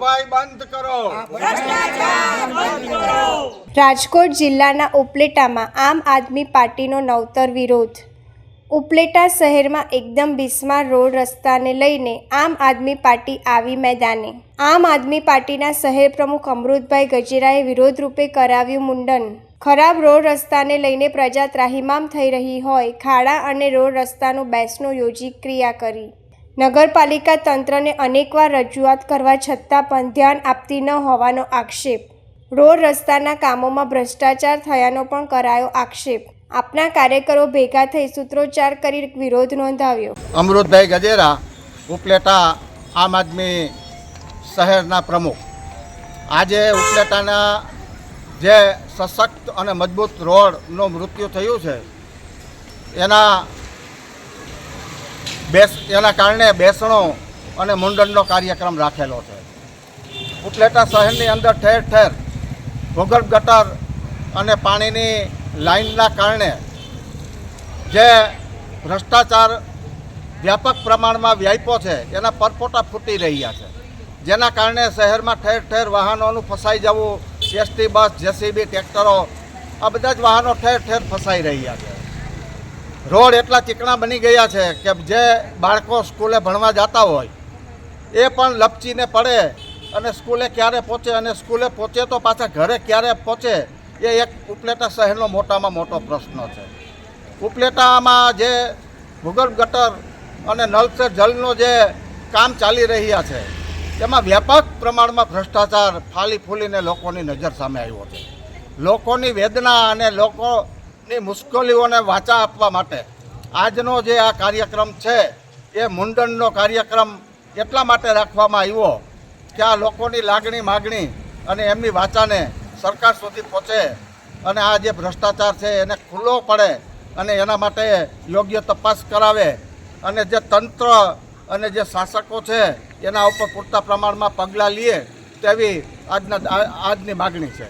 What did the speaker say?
ભાઈ બંધ કરો। રાજકોટ જિલ્લાના ઉપલેટામાં આમ આદમી પાર્ટીનો નવતર વિરોધ। ઉપલેટા શહેરમાં એકદમ બિસ્માર રોડ રસ્તાને લઈને આમ આદમી પાર્ટી આવી મેદાને। આમ આદમી પાર્ટીના શહેર પ્રમુખ અમૃતભાઈ ગજેરાએ વિરોધ રૂપે કરાવ્યું મુંડન। ખરાબ રોડ રસ્તાને લઈને પ્રજા ત્રાહિમામ થઈ રહી હોય ખાડા અને રોડ રસ્તાનું બેસણું યોજી ક્રિયા કરી। નગરપાલિકા તંત્રને અનેકવાર રજૂઆત કરવા છતાં પણ ધ્યાન આપતી ન હોવાનો આક્ષેપ। રોડ રસ્તાના કામોમાં ભ્રષ્ટાચાર થયાનો પણ કરાયો આક્ષેપ। આપના કાર્યકરો ભેગા થઈ સૂત્રોચ્ચાર કરી વિરોધ નોંધાવ્યો। અમૃતભાઈ ગજેરા, ઉપલેટા આમ આદમી શહેરના પ્રમુખ। આજે ઉપલેટાના જે સશક્ત અને મજબૂત રોડનું મૃત્યુ થયું છે એના કારણે બેસણો અને મુંડનનો કાર્યક્રમ રાખેલો છે। ઉપલેટા શહેરની અંદર ઠેર ઠેર ભૂગર્ભ ગટર અને પાણીની લાઇનના કારણે જે ભ્રષ્ટાચાર વ્યાપક પ્રમાણમાં વ્યાપ્યો છે એના પરપોટા ફૂટી રહ્યા છે, જેના કારણે શહેરમાં ઠેર ઠેર વાહનોનું ફસાઈ જવું, એસટી બસ, જેસીબી, ટ્રેક્ટરો, આ બધા જ વાહનો ઠેર ઠેર ફસાઈ રહ્યા છે। રોડ એટલા ચીકણા બની ગયા છે કે જે બાળકો સ્કૂલે ભણવા જતા હોય એ પણ લપચીને પડે અને સ્કૂલે ક્યારે પહોંચે અને સ્કૂલે પહોંચે તો પાછા ઘરે ક્યારે પહોંચે એ એક ઉપલેટા શહેરનો મોટામાં મોટો પ્રશ્ન છે। ઉપલેટામાં જે ભૂગર્ભ ગટર અને નળ સે જલનો જે કામ ચાલી રહ્યા છે એમાં વ્યાપક પ્રમાણમાં ભ્રષ્ટાચાર ફાલી ફૂલીને લોકોની નજર સામે આવ્યો છે। લોકોની વેદના અને લોકોની મુશ્કેલીઓને વાચા આપવા માટે આજનો જે આ કાર્યક્રમ છે એ મુંડનનો કાર્યક્રમ એટલા માટે રાખવામાં આવ્યો કે આ લોકોની લાગણી માગણી અને એમની વાચાને સરકાર સુધી પહોંચે અને આ જે ભ્રષ્ટાચાર છે એને ખુલ્લો પડે અને એના માટે યોગ્ય તપાસ કરાવે અને જે તંત્ર અને જે શાસકો છે એના ઉપર પૂરતા પ્રમાણમાં પગલાં લે તેવી આજની માગણી છે।